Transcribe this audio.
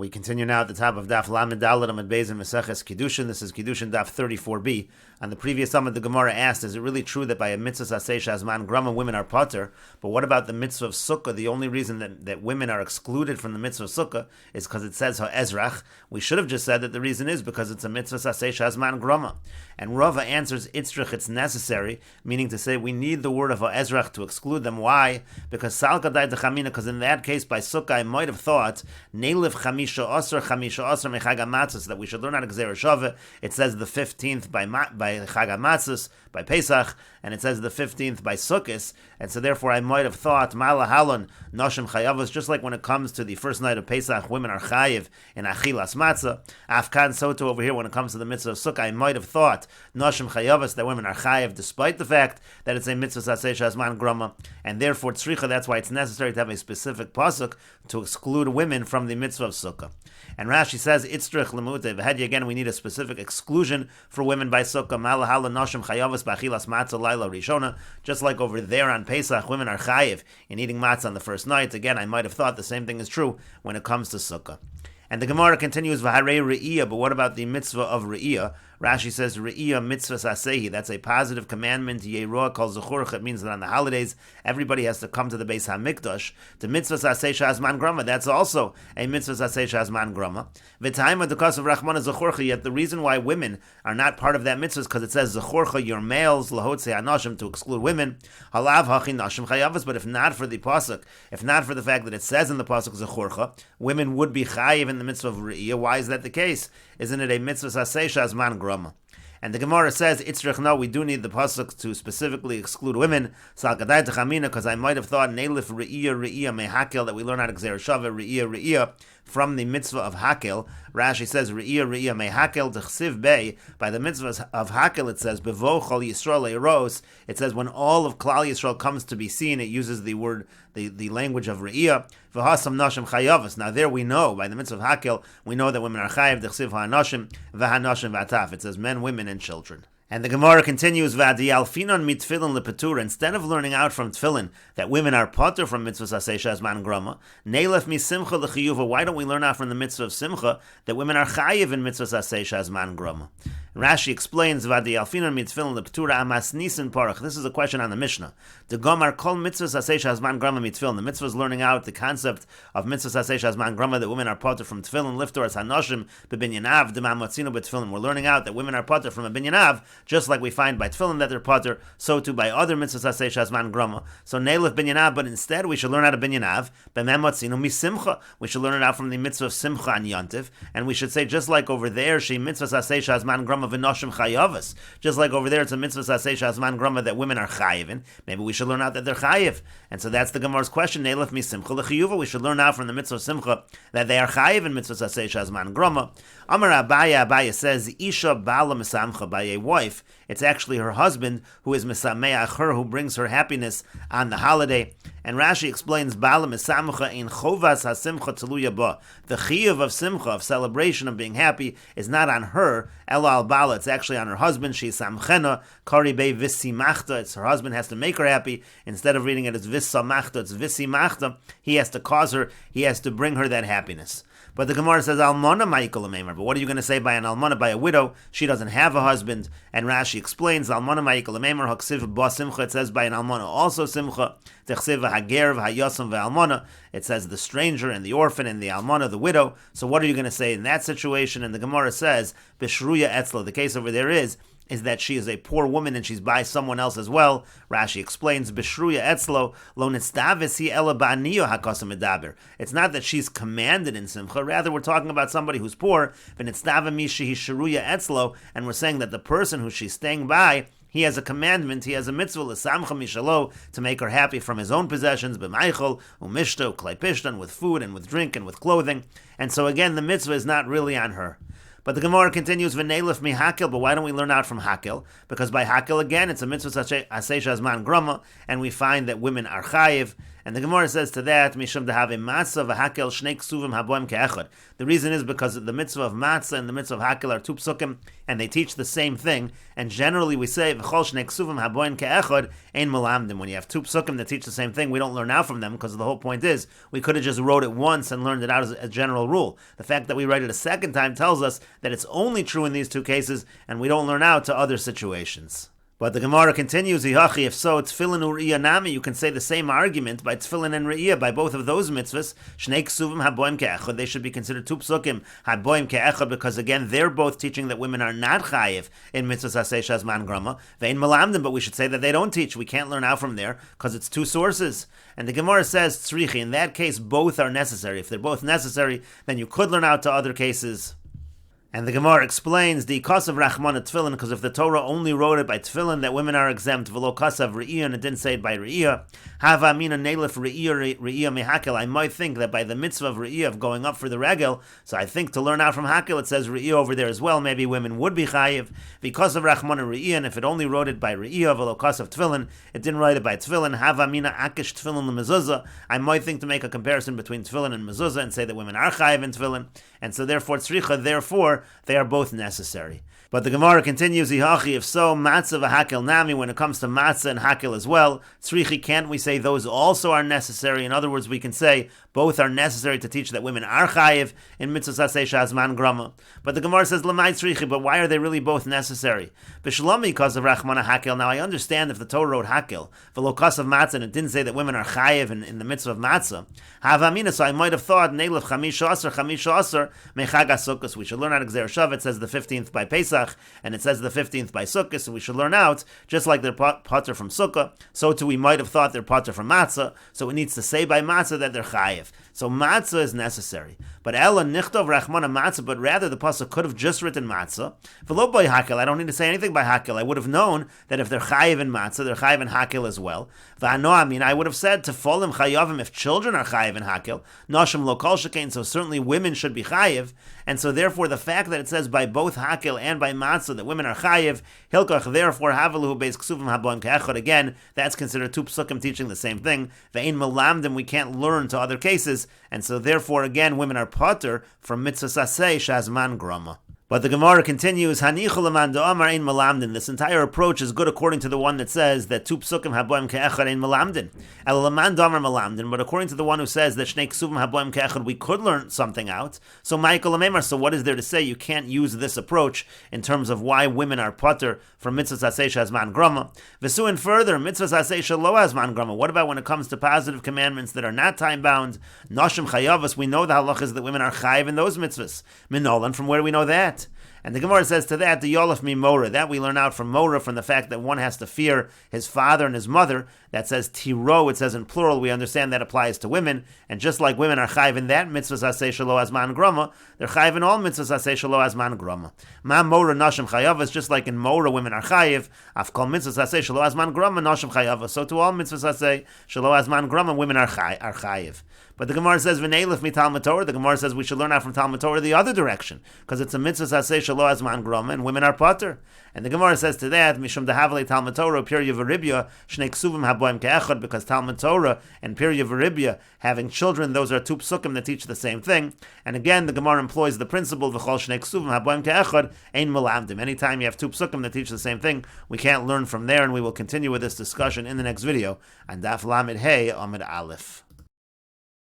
We continue now at the top of Daf Lamed Dalet Amud Beis in Meseches Kiddushin. This is Kiddushin Daf 34b. On the previous Amud, the Gemara asked, is it really true that by a mitzvah aseh shazman grama women are pater? But what about the mitzvah of sukkah? The only reason that women are excluded from the mitzvah of sukkah is because it says ha'ezrach. We should have just said that the reason is because it's a mitzvah aseh shazman grama. And Rava answers itzrich, it's necessary, meaning to say we need the word of ha'ezrach to exclude them. Why? Because salkadai dechamina, because in that case by sukkah I might have thought neilif chamisha asr mechag hamatzos, that we should learn how to gzeira shaveh. It says the 15th by Chag HaMatzos, by Pesach, and it says the 15th by Sukkot, and so therefore I might have thought Mala Halon Noshim Chayavos, just like when it comes to the first night of Pesach, women are chayiv in Achilas Matzah. Afkan Soto over here, when it comes to the mitzvah of Sukkah, I might have thought Noshim Chayavos, that women are chayiv, despite the fact that it's a mitzvah Saseh Shazman Grama, and therefore Tzricha, that's why it's necessary to have a specific pasuk to exclude women from the mitzvah of Sukkah. And Rashi says, Itzrich Lemute, V'hedi, again, we need a specific exclusion for women by Sukkah, Mala Halon Noshim Chayavos B'Achilas Matzah Laila Rishona, just like over there on Pesach, women are chayiv in eating matzah on the first night. Again, I might have thought the same thing is true when it comes to Sukkah. And the Gemara continues, V'harei Re'iyah, but what about the mitzvah of Re'iyah? Rashi says, Re'iyah mitzvah sasehi, that's a positive commandment, Yeroah kol zechurch, it means that on the holidays, everybody has to come to the Beis HaMikdash. The mitzvah saseh shazman grama, that's also a mitzvah saseh shazman grama. V'taima dukas of Rachmana zechurcha, yet the reason why women are not part of that mitzvah is because it says, zechurcha, your males, lahotze hanashim, to exclude women, halav hachi nashim chayavas, but if not for the pasuk, if not for the fact that it says in the pasuk zechurcha, women would be chayiv in the mitzvah of Re'iyah. Why is that the case? Isn't it a mitzvah saseh shazman grama? And the Gemara says, Itzrich, no, we do need the pasuk to specifically exclude women. Salkadai techamina, because I might have thought Neilif Re'iyah mehakel, that we learn how to gzeira shaveh Re'iyah from the mitzvah of hakel. Rashi says Re'iyah mehakel d'chsiv bei. By the mitzvah of hakel, it says Bevo chol Yisrael eros. It says when all of Klal Yisrael comes to be seen, it uses the word, the language of Re'iyah. V'hasam nashim chayavas. Now there we know, by the mitzvah of hakel, we know that women are chayav d'chsiv ha'anashim v'hanashim v'ataf. It says men, women, and children. And the Gemara continues, V'adi alfinon mit tefillin lepetur. Instead of learning out from tefillin that women are patur from mitzvah aseh shazman grama, neilef mi simcha lechiyuva. Why don't we learn out from the mitzvah of simcha that women are chayiv in mitzvah aseh shazman grama? Rashi explains, V'adi alfinon mit tefillin lepetura amas nisin parach. This is a question on the Mishnah. The Gomar kol mitzvah aseh shazman grama mit tefillin. The mitzvah is learning out the concept of mitzvah aseh shazman grama that women are patur from tefillin liftor as hanoshim bebinyanav demamotzino betefillin. We're learning out that women are patur from a binyanav, just like we find by tefillin that they're pater, so too by other mitzvahs aseh shazman grama. So neilef binyanav, but instead we should learn out of binyanav, b'memotzinu misimcha. We should learn it out from the mitzvah of simcha and yontiv, and we should say just like over there, she mitzvahs aseh shazman grama v'noshim chayavas. Just like over there, it's a mitzvah aseh shazman grama that women are chayiv in. Maybe we should learn out that they're chayiv, and so that's the Gemara's question. Neilef misimcha lechiyuva. We should learn out from the mitzvah of simcha that they are chayiv in mitzvahs aseh shazman grama. Amar Abaya says, Isha bala misamcha, by a wife, it's actually her husband who is misameach her, who brings her happiness on the holiday. And Rashi explains, bala misamcha in chovas hasimcha teluya ba. The chiyuv of simcha, of celebration, of being happy, is not on her, ela al bala, it's actually on her husband. She samchena, kari be visimachta, it's her husband has to make her happy. Instead of reading it as visamachta, it's visimachta. He has to cause her, he has to bring her that happiness. But the Gemara says, Almana ma'ikol amemer. But what are you going to say by an almana, by a widow? She doesn't have a husband. And Rashi explains, Almana ma'ikol amemer, haksiv ba simcha. It says by an almana also simcha. Techsiv hager v'hayosam v'almana. It says the stranger and the orphan and the almana, the widow. So what are you going to say in that situation? And the Gemara says, Bishruya etzla. The case over there is that she is a poor woman and she's by someone else as well. Rashi explains, Bishruya etzlo lo nitzdavis hi ela ba'aniyo hakosam medaber. It's not that she's commanded in simcha, rather we're talking about somebody who's poor, v'nitzdava mi shehi shiruya etzlo, and we're saying that the person who she's staying by, he has a commandment, he has a mitzvah, l'samcha mishalo, to make her happy from his own possessions, b'maichol, umishto, kleipishtan, with food and with drink and with clothing. And so again, the mitzvah is not really on her. But the Gemara continues, V'neilef mi hakel, but why don't we learn out from hakel? Because by hakel, again, it's a mitzvah aseh shazman grama, and we find that women are chayiv, And the Gemara says to that, Mishum dehave matzah v'hakel shnei ksuvim haboim ke'echad. The reason is because the mitzvah of matzah and the mitzvah of hakel are two psukim, and they teach the same thing. And generally we say, v'chol shnei ksuvim haboim ke'echad ein melamdim. When you have two psukim that teach the same thing, we don't learn out from them, because the whole point is, we could have just wrote it once and learned it out as a general rule. The fact that we write it a second time tells us that it's only true in these two cases, and we don't learn out to other situations. But the Gemara continues, Ihachi, if so, tefillin u'riyah nami, you can say the same argument by tefillin and riyah, by both of those mitzvahs, shnei ksuvim haboim ke'echad, they should be considered two psukim, haboim ke'echad, because again, they're both teaching that women are not chayiv in mitzvahs aseh shazman grama, ve'in malamdim, but we should say that they don't teach, we can't learn out from there, because it's two sources. And the Gemara says, tzrichi, in that case, both are necessary. If they're both necessary, then you could learn out to other cases. And the Gemara explains the kasav rachman tefillin, because if the Torah only wrote it by tefillin that women are exempt, v'lo kasav re'iyah, and it didn't say it by re'iyah, hava amina neilif re'iyah mehakel. I might think that by the mitzvah of re'iyah, of going up for the regel, so I think to learn out from hakel, it says re'iyah over there as well. Maybe women would be chayiv because of rachman re'iyah, and if it only wrote it by re'iyah, v'lo kasav tefillin, it didn't write it by tefillin. Hava amina akish tefillin lemezuzah. I might think to make a comparison between tefillin and mezuzah and say that women are chayiv in tefillin, and so therefore tzricha, therefore they are both necessary. But the Gemara continues, Ihachi, if so, matzah v'hakel nami, when it comes to matzah and hakel as well, tzrichi, can't we say those also are necessary? In other words, we can say both are necessary to teach that women are chayiv in mitzvah aseh shazman grama. But the Gemara says, lamai tzrichi, but why are they really both necessary? B'shalom, because of rachmana hakel. Now I understand if the Torah wrote hakel, v'lo kasav matzah, and it didn't say that women are chayiv in the mitzvah of matzah, havamina, so I might have thought, neilef chamisha asar, mechag HaSukkos, we should learn out Gzer Shav, it says the 15th by Pesach, and it says the 15th by Sukkot, so we should learn out, just like they're potter from Sukkah, so too we might have thought they're potter from Matzah, so it needs to say by Matzah that they're Chayiv. So Matzah is necessary. But Ella Nichtov Rachmana Matzah, but rather the Pasuk could have just written Matzah. V'lo by Hakel, I don't need to say anything by Hakel. I would have known that if they're Chayiv in Matzah, they're Chayiv in Hakel as well. V'ano, I mean, I would have said to Folim Chayavim, if children are Chayiv in Hakel, Noshim Lo Kol Shekain, so certainly women should be Chayiv, and so therefore the fact that it says by both Hakel and by Matzah that women are Chayiv, Hilkach, therefore Havaluhu Beis Ksuvim Haboim Ke'echad, again, that's considered two psukim teaching the same thing. Ve'in Melamdim, we can't learn to other cases, and so therefore again women are potter from mitzvah saseh shazman grama. But the Gemara continues, Hanichul aman da'amar ein melamdin. This entire approach is good according to the one that says that two psukim haboim ke'echad ein melamdin. El aman da'amar melamdin. But according to the one who says that shnei ksuvim haboim ke'echad, we could learn something out. So Michael Amemar, so what is there to say you can't use this approach in terms of why women are potter from mitzvah saseh shazman grama? V'su, and further, mitzvah saseh shelo hazman grama. What about when it comes to positive commandments that are not time bound? Noshim chayavas, we know the halach is that women are chayiv in those mitzvahs. Minolan, from where do we know that? And the Gemara says to that, the Yolaf mi Mora, that we learn out from Mora, from the fact that one has to fear his father and his mother. That says Tiro, it says in plural, we understand that applies to women. And just like women are chayiv in that mitzvah aseh shelo hazman grama, they're chayiv in all mitzvahs aseh shelo hazman grama. Ma Mora nashim chayavas, just like in Mora women are chayiv, af kol mitzvahs aseh shelo hazman grama nashim chayavas. So to all mitzvahs aseh shelo hazman grama, women are chayiv. But the Gemara says, V'neilif mi Talmud Torah, the Gemara says we should learn out from Talmud Torah the other direction, because it's a mitzvah aseh shelo hazman grama, and women are potter. And the Gemara says to that, Mishum dehavali Talmud Torah, Pirya v'ribya, shnei ksuvim haboim ke'echad, because Talmud Torah and Pirya v'ribya, having children, those are two psukim that teach the same thing. And again, the Gemara employs the principle, V'chol shnei ksuvim haboim ke'echad, ein melamdim. Anytime you have two psukim that teach the same thing, we can't learn from there, and we will continue with this discussion in the next video on Daf Lamed Hey Amid Aleph.